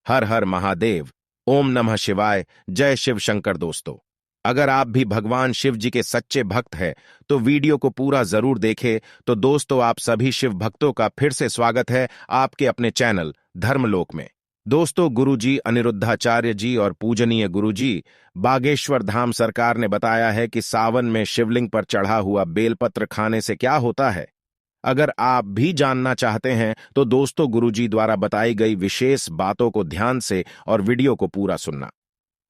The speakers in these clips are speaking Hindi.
हर हर महादेव। ओम नमः शिवाय। जय शिव शंकर। दोस्तों, अगर आप भी भगवान शिव जी के सच्चे भक्त हैं तो वीडियो को पूरा जरूर देखें। तो दोस्तों, आप सभी शिव भक्तों का फिर से स्वागत है आपके अपने चैनल धर्मलोक में। दोस्तों, गुरुजी अनिरुद्धाचार्य जी और पूजनीय गुरुजी बागेश्वर धाम सरकार ने बताया है कि सावन में शिवलिंग पर चढ़ा हुआ बेलपत्र खाने से क्या होता है। अगर आप भी जानना चाहते हैं तो दोस्तों, गुरुजी द्वारा बताई गई विशेष बातों को ध्यान से और वीडियो को पूरा सुनना।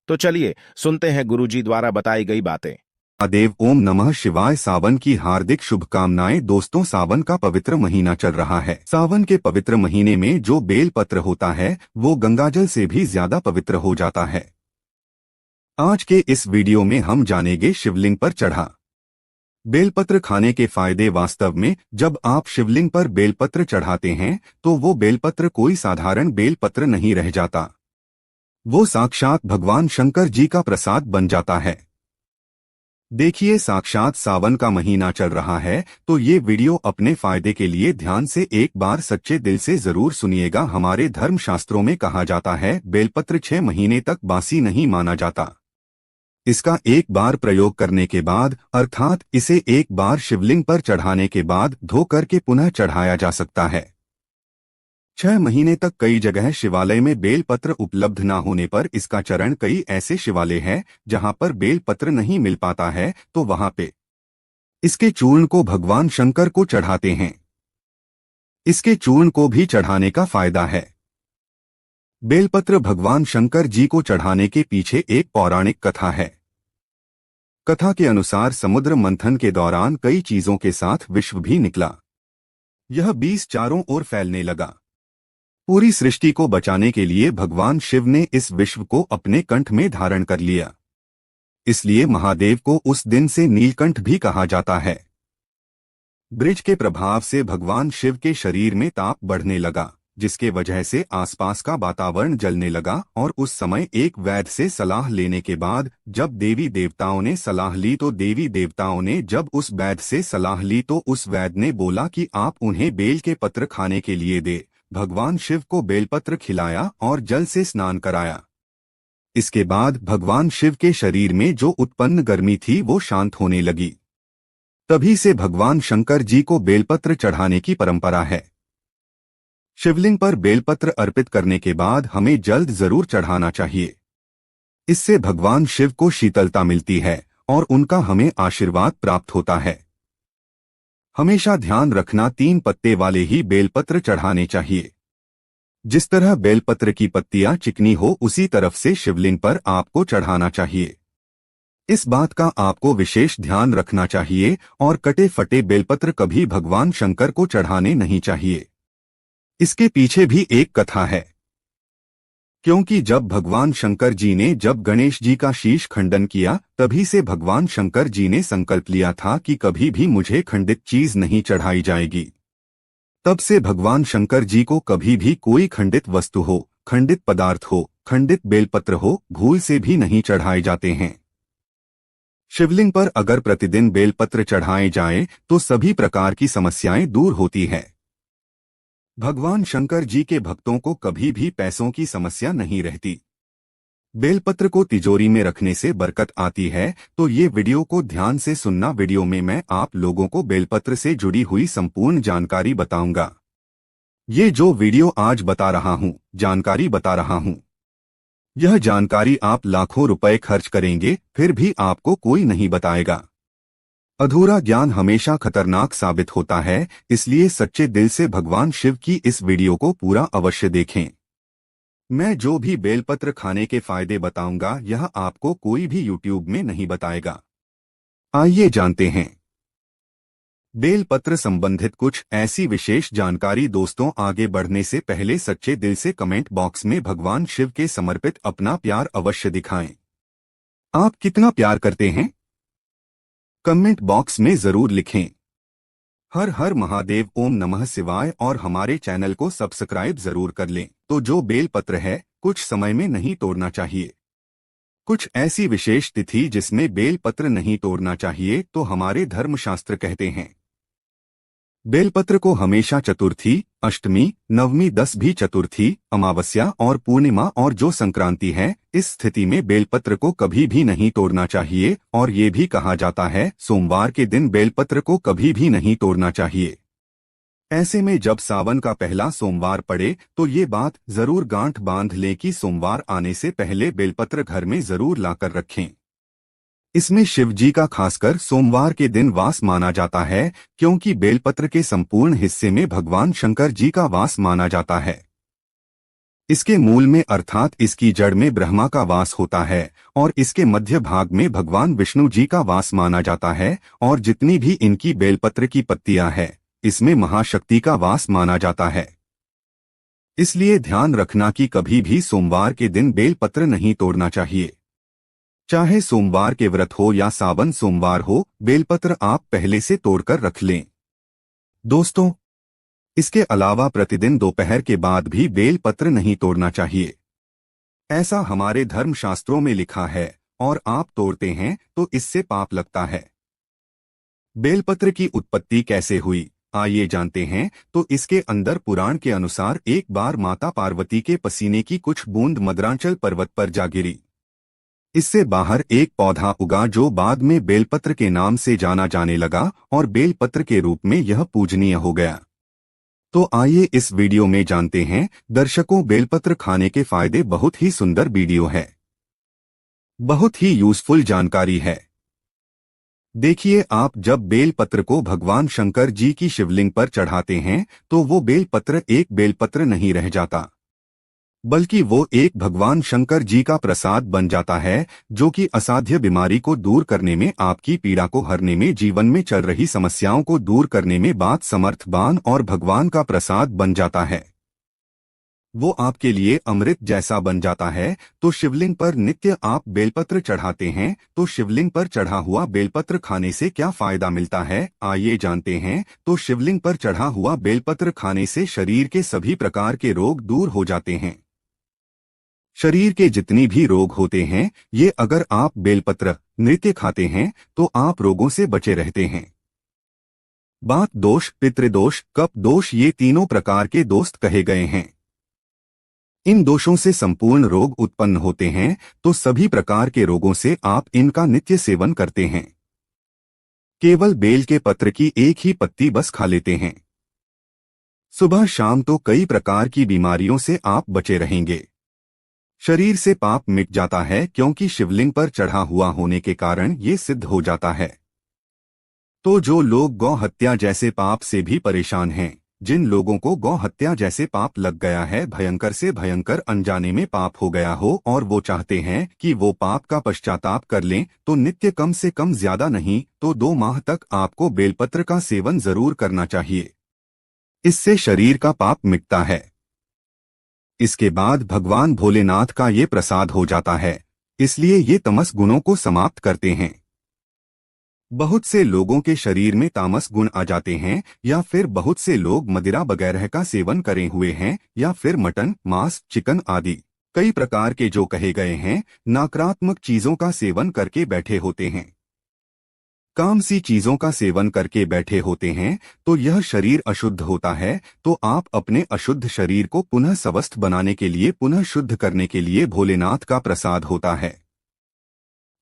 तो चलिए सुनते हैं गुरुजी द्वारा बताई गई बातें। महादेव। ओम नमः शिवाय। सावन की हार्दिक शुभकामनाएं। दोस्तों, सावन का पवित्र महीना चल रहा है। सावन के पवित्र महीने में जो बेल पत्र होता है वो गंगाजल से भी ज्यादा पवित्र हो जाता है। आज के इस वीडियो में हम जानेंगे शिवलिंग पर चढ़ा बेलपत्र खाने के फायदे। वास्तव में जब आप शिवलिंग पर बेलपत्र चढ़ाते हैं तो वो बेलपत्र कोई साधारण बेलपत्र नहीं रह जाता, वो साक्षात भगवान शंकर जी का प्रसाद बन जाता है। देखिए, साक्षात सावन का महीना चल रहा है तो ये वीडियो अपने फायदे के लिए ध्यान से एक बार सच्चे दिल से जरूर सुनिएगा। हमारे धर्मशास्त्रों में कहा जाता है बेलपत्र 6 महीने तक बासी नहीं माना जाता। इसका एक बार प्रयोग करने के बाद, अर्थात इसे एक बार शिवलिंग पर चढ़ाने के बाद धो करके पुनः चढ़ाया जा सकता है। 6 महीने तक कई जगह शिवालय में बेलपत्र उपलब्ध न होने पर इसका चरण कई ऐसे शिवालय हैं जहां पर बेलपत्र नहीं मिल पाता है तो वहां पे इसके चूर्ण को भगवान शंकर को चढ़ाते हैं। इसके चूर्ण को भी चढ़ाने का फायदा है। बेलपत्र भगवान शंकर जी को चढ़ाने के पीछे एक पौराणिक कथा है। कथा के अनुसार समुद्र मंथन के दौरान कई चीजों के साथ विश्व भी निकला। यह बीज चारों ओर फैलने लगा। पूरी सृष्टि को बचाने के लिए भगवान शिव ने इस विश्व को अपने कंठ में धारण कर लिया। इसलिए महादेव को उस दिन से नीलकंठ भी कहा जाता है। ब्रिज के प्रभाव से भगवान शिव के शरीर में ताप बढ़ने लगा, जिसके वजह से आसपास का वातावरण जलने लगा। और उस समय एक वैद्य से सलाह लेने के बाद जब देवी देवताओं ने सलाह ली तो देवी देवताओं ने जब उस वैद्य से सलाह ली तो उस वैद्य ने बोला कि आप उन्हें बेल के पत्र खाने के लिए दे। भगवान शिव को बेलपत्र खिलाया और जल से स्नान कराया। इसके बाद भगवान शिव के शरीर में जो उत्पन्न गर्मी थी वो शांत होने लगी। तभी से भगवान शंकर जी को बेलपत्र चढ़ाने की परंपरा है। शिवलिंग पर बेलपत्र अर्पित करने के बाद हमें जल्द जरूर चढ़ाना चाहिए। इससे भगवान शिव को शीतलता मिलती है और उनका हमें आशीर्वाद प्राप्त होता है। हमेशा ध्यान रखना, 3 पत्ते वाले ही बेलपत्र चढ़ाने चाहिए। जिस तरह बेलपत्र की पत्तियां चिकनी हो उसी तरफ से शिवलिंग पर आपको चढ़ाना चाहिए। इस बात का आपको विशेष ध्यान रखना चाहिए और कटे फटे बेलपत्र कभी भगवान शंकर को चढ़ाने नहीं चाहिए। इसके पीछे भी एक कथा है, क्योंकि जब भगवान शंकर जी ने जब गणेश जी का शीश खंडन किया तभी से भगवान शंकर जी ने संकल्प लिया था कि कभी भी मुझे खंडित चीज नहीं चढ़ाई जाएगी। तब से भगवान शंकर जी को कभी भी कोई खंडित वस्तु हो, खंडित पदार्थ हो, खंडित बेलपत्र हो, भूल से भी नहीं चढ़ाए जाते हैं। शिवलिंग पर अगर प्रतिदिन बेलपत्र चढ़ाए जाएं तो सभी प्रकार की समस्याएं दूर होती हैं। भगवान शंकर जी के भक्तों को कभी भी पैसों की समस्या नहीं रहती। बेलपत्र को तिजोरी में रखने से बरकत आती है। तो ये वीडियो को ध्यान से सुनना। वीडियो में मैं आप लोगों को बेलपत्र से जुड़ी हुई संपूर्ण जानकारी बताऊंगा। ये जो वीडियो आज बता रहा हूँ, जानकारी बता रहा हूँ, यह जानकारी आप लाखों रुपए खर्च करेंगे फिर भी आपको कोई नहीं बताएगा। अधूरा ज्ञान हमेशा खतरनाक साबित होता है, इसलिए सच्चे दिल से भगवान शिव की इस वीडियो को पूरा अवश्य देखें। मैं जो भी बेलपत्र खाने के फायदे बताऊंगा यह आपको कोई भी यूट्यूब में नहीं बताएगा। आइए जानते हैं बेलपत्र संबंधित कुछ ऐसी विशेष जानकारी। दोस्तों, आगे बढ़ने से पहले सच्चे दिल से कमेंट बॉक्स में भगवान शिव के समर्पित अपना प्यार अवश्य दिखाएं। आप कितना प्यार करते हैं कमेंट बॉक्स में जरूर लिखें। हर हर महादेव। ओम नमः शिवाय। और हमारे चैनल को सब्सक्राइब जरूर कर लें। तो जो बेलपत्र है कुछ समय में नहीं तोड़ना चाहिए। कुछ ऐसी विशेष तिथि जिसमें बेलपत्र नहीं तोड़ना चाहिए तो हमारे धर्मशास्त्र कहते हैं। बेलपत्र को हमेशा चतुर्थी, अष्टमी, नवमी, 10वीं चतुर्थी, अमावस्या और पूर्णिमा और जो संक्रांति है, इस स्थिति में बेलपत्र को कभी भी नहीं तोड़ना चाहिए और ये भी कहा जाता है सोमवार के दिन बेलपत्र को कभी भी नहीं तोड़ना चाहिए। ऐसे में जब सावन का पहला सोमवार पड़े तो ये बात जरूर गांठ बांध लें कि सोमवार आने से पहले बेलपत्र घर में जरूर लाकर रखें। इसमें शिव जी का खासकर सोमवार के दिन वास माना जाता है, क्योंकि बेलपत्र के संपूर्ण हिस्से में भगवान शंकर जी का वास माना जाता है। इसके मूल में अर्थात इसकी जड़ में ब्रह्मा का वास होता है और इसके मध्य भाग में भगवान विष्णु जी का वास माना जाता है और जितनी भी इनकी बेलपत्र की पत्तियां हैं, इसमें महाशक्ति का वास माना जाता है। इसलिए ध्यान रखना कि कभी भी सोमवार के दिन बेलपत्र नहीं तोड़ना चाहिए। चाहे सोमवार के व्रत हो या सावन सोमवार हो, बेलपत्र आप पहले से तोड़कर रख लें। दोस्तों, इसके अलावा प्रतिदिन दोपहर के बाद भी बेलपत्र नहीं तोड़ना चाहिए। ऐसा हमारे धर्मशास्त्रों में लिखा है और आप तोड़ते हैं तो इससे पाप लगता है। बेलपत्र की उत्पत्ति कैसे हुई, आइए जानते हैं। तो इसके अंदर पुराण के अनुसार एक बार माता पार्वती के पसीने की कुछ बूंद मद्रांचल पर्वत पर जा गिरी। इससे बाहर एक पौधा उगा जो बाद में बेलपत्र के नाम से जाना जाने लगा और बेलपत्र के रूप में यह पूजनीय हो गया। तो आइए इस वीडियो में जानते हैं। दर्शकों, बेलपत्र खाने के फायदे बहुत ही सुंदर वीडियो है, बहुत ही यूजफुल जानकारी है। देखिए, आप जब बेलपत्र को भगवान शंकर जी की शिवलिंग पर चढ़ाते हैं तो वो बेलपत्र एक बेलपत्र नहीं रह जाता, बल्कि वो एक भगवान शंकर जी का प्रसाद बन जाता है, जो कि असाध्य बीमारी को दूर करने में, आपकी पीड़ा को हरने में, जीवन में चल रही समस्याओं को दूर करने में बात समर्थवान और भगवान का प्रसाद बन जाता है। वो आपके लिए अमृत जैसा बन जाता है। तो शिवलिंग पर नित्य आप बेलपत्र चढ़ाते हैं, तो शिवलिंग पर चढ़ा हुआ बेलपत्र खाने से क्या फायदा मिलता है, आइए जानते हैं। तो शिवलिंग पर चढ़ा हुआ बेलपत्र खाने से शरीर के सभी प्रकार के रोग दूर हो जाते हैं। शरीर के जितनी भी रोग होते हैं, ये अगर आप बेलपत्र नित्य खाते हैं तो आप रोगों से बचे रहते हैं। बात दोष, पितृदोष, कप दोष, ये तीनों प्रकार के दोस्त कहे गए हैं। इन दोषों से संपूर्ण रोग उत्पन्न होते हैं, तो सभी प्रकार के रोगों से आप इनका नित्य सेवन करते हैं। केवल बेल के पत्र की एक ही पत्ती बस खा लेते हैं सुबह शाम, तो कई प्रकार की बीमारियों से आप बचे रहेंगे। शरीर से पाप मिट जाता है, क्योंकि शिवलिंग पर चढ़ा हुआ होने के कारण ये सिद्ध हो जाता है। तो जो लोग गौ हत्या जैसे पाप से भी परेशान हैं, जिन लोगों को गौ हत्या जैसे पाप लग गया है, भयंकर से भयंकर अनजाने में पाप हो गया हो और वो चाहते हैं कि वो पाप का पश्चाताप कर लें, तो नित्य कम से कम ज्यादा नहीं तो 2 माह तक आपको बेलपत्र का सेवन जरूर करना चाहिए। इससे शरीर का पाप मिटता है। इसके बाद भगवान भोलेनाथ का ये प्रसाद हो जाता है, इसलिए ये तमस गुणों को समाप्त करते हैं। बहुत से लोगों के शरीर में तामस गुण आ जाते हैं, या फिर बहुत से लोग मदिरा वगैरह का सेवन करे हुए हैं, या फिर मटन, मांस, चिकन आदि कई प्रकार के जो कहे गए हैं नकारात्मक चीजों का सेवन करके बैठे होते हैं, काम सी चीजों का सेवन करके बैठे होते हैं, तो यह शरीर अशुद्ध होता है। तो आप अपने अशुद्ध शरीर को पुनः स्वस्थ बनाने के लिए, पुनः शुद्ध करने के लिए भोलेनाथ का प्रसाद होता है।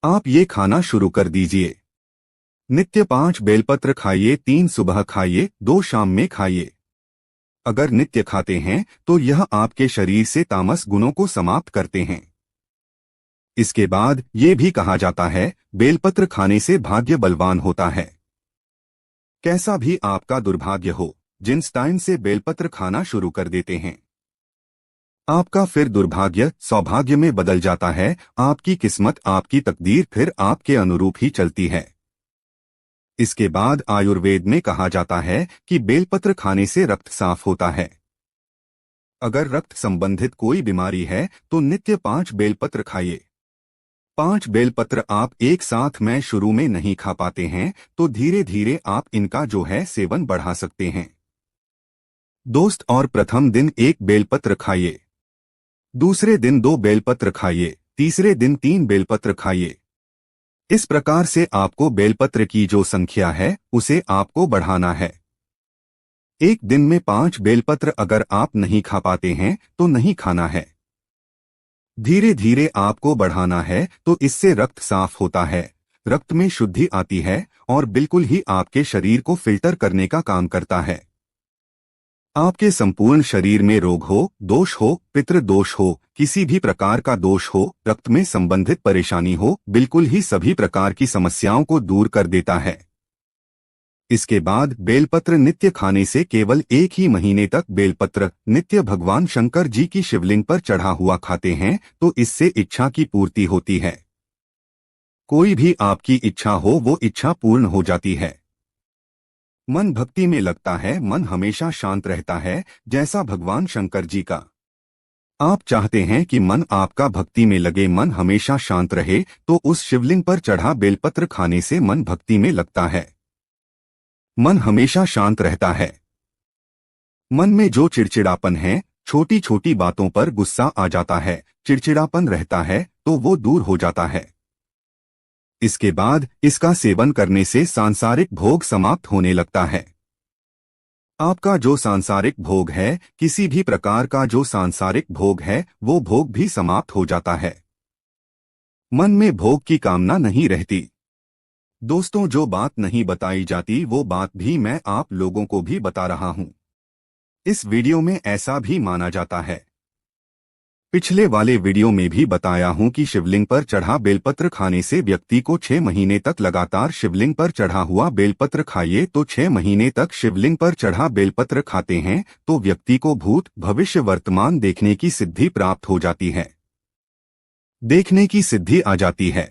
आप ये खाना शुरू कर दीजिए। नित्य 5 बेलपत्र खाइए, 3 सुबह खाइए, 2 शाम में खाइए। अगर नित्य खाते हैं तो यह आपके शरीर से तामस गुणों को समाप्त करते हैं। इसके बाद ये भी कहा जाता है, बेलपत्र खाने से भाग्य बलवान होता है। कैसा भी आपका दुर्भाग्य हो, जिस टाइम से बेलपत्र खाना शुरू कर देते हैं, आपका फिर दुर्भाग्य सौभाग्य में बदल जाता है। आपकी किस्मत, आपकी तकदीर फिर आपके अनुरूप ही चलती है। इसके बाद आयुर्वेद में कहा जाता है कि बेलपत्र खाने से रक्त साफ होता है। अगर रक्त संबंधित कोई बीमारी है तो नित्य 5 बेलपत्र खाइए। 5 बेलपत्र आप एक साथ में शुरू में नहीं खा पाते हैं, तो धीरे धीरे आप इनका जो है सेवन बढ़ा सकते हैं। दोस्त, और प्रथम दिन 1 बेलपत्र खाइए, दूसरे दिन 2 बेलपत्र खाइए, तीसरे दिन 3 बेलपत्र खाइए। इस प्रकार से आपको बेलपत्र की जो संख्या है उसे आपको बढ़ाना है। एक दिन में 5 बेलपत्र अगर आप नहीं खा पाते हैं तो नहीं खाना है। धीरे धीरे आपको बढ़ाना है तो इससे रक्त साफ होता है, रक्त में शुद्धि आती है और बिल्कुल ही आपके शरीर को फिल्टर करने का काम करता है। आपके संपूर्ण शरीर में रोग हो, दोष हो, पितृ दोष हो, किसी भी प्रकार का दोष हो, रक्त में संबंधित परेशानी हो, बिल्कुल ही सभी प्रकार की समस्याओं को दूर कर देता है। इसके बाद बेलपत्र नित्य खाने से केवल 1 ही महीने तक बेलपत्र नित्य भगवान शंकर जी की शिवलिंग पर चढ़ा हुआ खाते हैं तो इससे इच्छा की पूर्ति होती है। कोई भी आपकी इच्छा हो वो इच्छा पूर्ण हो जाती है। मन भक्ति में लगता है, मन हमेशा शांत रहता है, जैसा भगवान शंकर जी का। आप चाहते हैं कि मन आपका भक्ति में लगे, मन हमेशा शांत रहे, तो उस शिवलिंग पर चढ़ा बेलपत्र खाने से मन भक्ति में लगता है, मन हमेशा शांत रहता है। मन में जो चिड़चिड़ापन है, छोटी छोटी बातों पर गुस्सा आ जाता है, चिड़चिड़ापन रहता है, तो वो दूर हो जाता है। इसके बाद इसका सेवन करने से सांसारिक भोग समाप्त होने लगता है। आपका जो सांसारिक भोग है, किसी भी प्रकार का जो सांसारिक भोग है, वो भोग भी समाप्त हो जाता है। मन में भोग की कामना नहीं रहती। दोस्तों, जो बात नहीं बताई जाती वो बात भी मैं आप लोगों को भी बता रहा हूं। इस वीडियो में ऐसा भी माना जाता है, पिछले वाले वीडियो में भी बताया हूं कि शिवलिंग पर चढ़ा बेलपत्र खाने से व्यक्ति को 6 महीने तक लगातार शिवलिंग पर चढ़ा हुआ बेलपत्र खाइए तो 6 महीने तक शिवलिंग पर चढ़ा बेलपत्र खाते हैं तो व्यक्ति को भूत भविष्य वर्तमान देखने की सिद्धि प्राप्त हो जाती है, देखने की सिद्धि आ जाती है।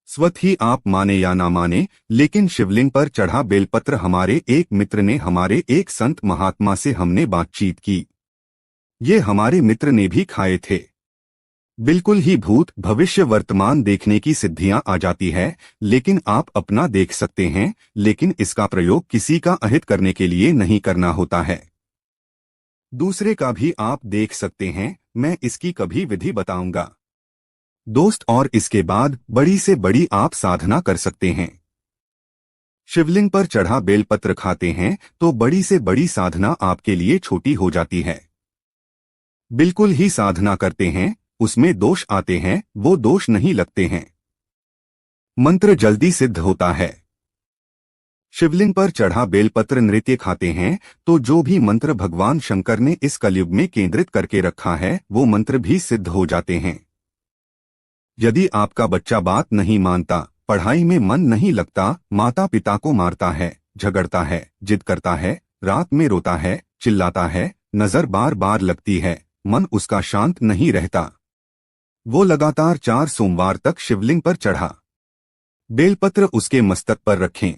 स्वतः ही आप माने या ना माने, लेकिन शिवलिंग पर चढ़ा बेलपत्र हमारे एक मित्र ने, हमारे एक संत महात्मा से हमने बातचीत की, ये हमारे मित्र ने भी खाए थे। बिल्कुल ही भूत भविष्य वर्तमान देखने की सिद्धियां आ जाती है, लेकिन आप अपना देख सकते हैं, लेकिन इसका प्रयोग किसी का अहित करने के लिए नहीं करना होता है। दूसरे का भी आप देख सकते हैं, मैं इसकी कभी विधि बताऊंगा दोस्त। और इसके बाद बड़ी से बड़ी आप साधना कर सकते हैं। शिवलिंग पर चढ़ा बेलपत्र खाते हैं तो बड़ी से बड़ी साधना आपके लिए छोटी हो जाती है। बिल्कुल ही साधना करते हैं, उसमें दोष आते हैं, वो दोष नहीं लगते हैं, मंत्र जल्दी सिद्ध होता है। शिवलिंग पर चढ़ा बेलपत्र नृत्य खाते हैं तो जो भी मंत्र भगवान शंकर ने इस कलयुग में केंद्रित करके रखा है वो मंत्र भी सिद्ध हो जाते हैं। यदि आपका बच्चा बात नहीं मानता, पढ़ाई में मन नहीं लगता, माता पिता को मारता है, झगड़ता है, जिद करता है, रात में रोता है, चिल्लाता है, नजर बार बार लगती है, मन उसका शांत नहीं रहता, वो लगातार 4 सोमवार तक शिवलिंग पर चढ़ा बेलपत्र उसके मस्तक पर रखें।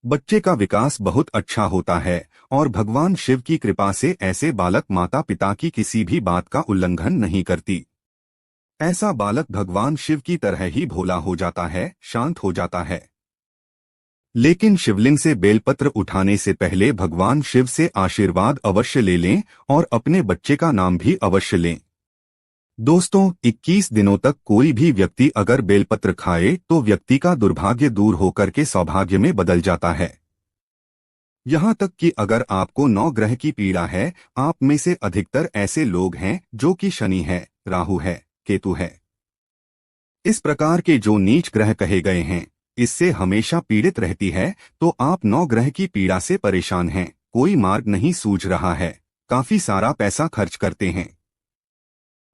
बच्चे का विकास बहुत अच्छा होता है और भगवान शिव की कृपा से ऐसे बालक माता पिता की किसी भी बात का उल्लंघन नहीं करती। ऐसा बालक भगवान शिव की तरह ही भोला हो जाता है, शांत हो जाता है। लेकिन शिवलिंग से बेलपत्र उठाने से पहले भगवान शिव से आशीर्वाद अवश्य ले लें और अपने बच्चे का नाम भी अवश्य लें। दोस्तों, 21 दिनों तक कोई भी व्यक्ति अगर बेलपत्र खाए तो व्यक्ति का दुर्भाग्य दूर होकर के सौभाग्य में बदल जाता है। यहाँ तक कि अगर आपको 9 ग्रह की पीड़ा है, आप में से अधिकतर ऐसे लोग हैं जो कि शनि है, राहु है, केतु है, इस प्रकार के जो नीच ग्रह कहे गए हैं, इससे हमेशा पीड़ित रहती है, तो आप 9 ग्रह की पीड़ा से परेशान हैं, कोई मार्ग नहीं सूझ रहा है, काफी सारा पैसा खर्च करते हैं,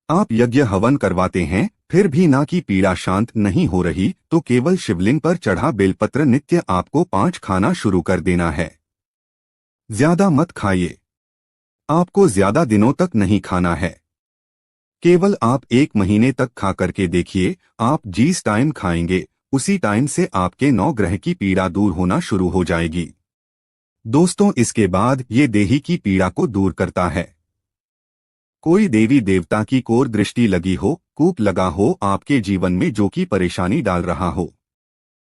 आप यज्ञ हवन करवाते हैं, फिर भी ना की पीड़ा शांत नहीं हो रही, तो केवल शिवलिंग पर चढ़ा बेलपत्र नित्य आपको 5 खाना शुरू कर देना है। ज्यादा मत खाइए, आपको ज्यादा दिनों तक नहीं खाना है, केवल आप 1 महीने तक खा करके देखिए। आप जिस टाइम खाएंगे उसी टाइम से आपके 9 ग्रह की पीड़ा दूर होना शुरू हो जाएगी। दोस्तों, इसके बाद ये देही की पीड़ा को दूर करता है। कोई देवी देवता की कोर दृष्टि लगी हो, कूप लगा हो आपके जीवन में जो कि परेशानी डाल रहा हो,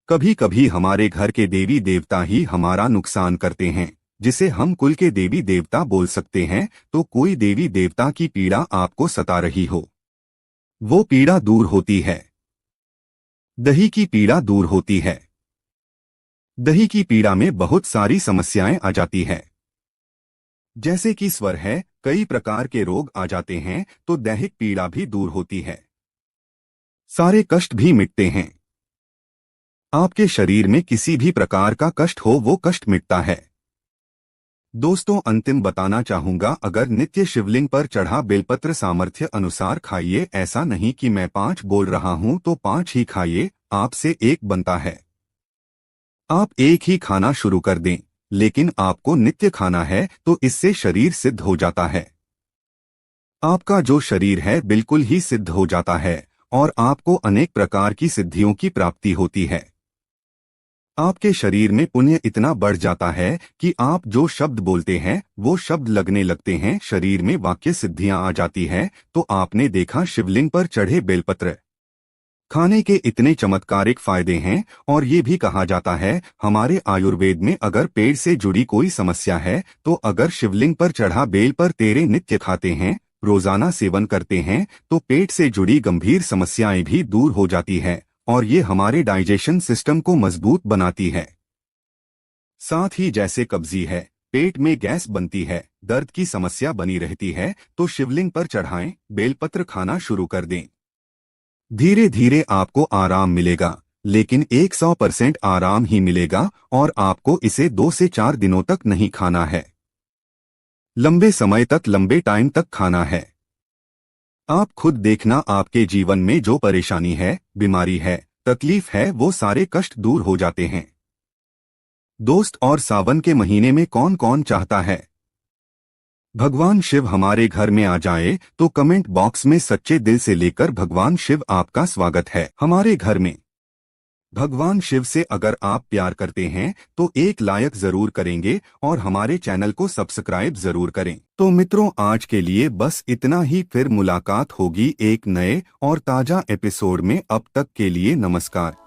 कभी कभी हमारे घर के देवी देवता ही हमारा नुकसान करते हैं, जिसे हम कुल के देवी देवता बोल सकते हैं, तो कोई देवी देवता की पीड़ा आपको सता रही हो, वो पीड़ा दूर होती है, दही की पीड़ा दूर होती है। दही की पीड़ा में बहुत सारी समस्याएं आ जाती है, जैसे कि स्वर है, कई प्रकार के रोग आ जाते हैं तो दैहिक पीड़ा भी दूर होती है, सारे कष्ट भी मिटते हैं। आपके शरीर में किसी भी प्रकार का कष्ट हो वो कष्ट मिटता है। दोस्तों अंतिम बताना चाहूंगा, अगर नित्य शिवलिंग पर चढ़ा बेलपत्र सामर्थ्य अनुसार खाइए, ऐसा नहीं कि मैं 5 बोल रहा हूं तो 5 ही खाइए, आपसे 1 बनता है। आप 1 ही खाना शुरू कर दें, लेकिन आपको नित्य खाना है तो इससे शरीर सिद्ध हो जाता है। आपका जो शरीर है बिल्कुल ही सिद्ध हो जाता है और आपको अनेक प्रकार की सिद्धियों की प्राप्ति होती है। आपके शरीर में पुण्य इतना बढ़ जाता है कि आप जो शब्द बोलते हैं वो शब्द लगने लगते हैं, शरीर में वाक्य सिद्धियां आ जाती है। तो आपने देखा शिवलिंग पर चढ़े बेलपत्र खाने के इतने चमत्कारिक फायदे हैं। और ये भी कहा जाता है हमारे आयुर्वेद में, अगर पेट से जुड़ी कोई समस्या है तो अगर शिवलिंग पर चढ़ा बेल पर तेरे नित्य खाते हैं, रोजाना सेवन करते हैं तो पेट से जुड़ी गंभीर समस्याएं भी दूर हो जाती है और ये हमारे डाइजेशन सिस्टम को मजबूत बनाती है। साथ ही जैसे कब्जी है, पेट में गैस बनती है, दर्द की समस्या बनी रहती है तो शिवलिंग पर चढ़ाएं, बेलपत्र खाना शुरू कर दें। धीरे धीरे आपको आराम मिलेगा, लेकिन 100% आराम ही मिलेगा और आपको इसे 2 से 4 दिनों तक नहीं खाना है, लंबे समय तक, लंबे टाइम तक खाना है। आप खुद देखना आपके जीवन में जो परेशानी है, बीमारी है, तकलीफ है, वो सारे कष्ट दूर हो जाते हैं। दोस्त, और सावन के महीने में कौन कौन चाहता है भगवान शिव हमारे घर में आ जाए, तो कमेंट बॉक्स में सच्चे दिल से लेकर भगवान शिव आपका स्वागत है हमारे घर में। भगवान शिव से अगर आप प्यार करते हैं तो एक लाइक जरूर करेंगे और हमारे चैनल को सब्सक्राइब जरूर करें। तो मित्रों, आज के लिए बस इतना ही, फिर मुलाकात होगी एक नए और ताजा एपिसोड में। अब तक के लिए नमस्कार।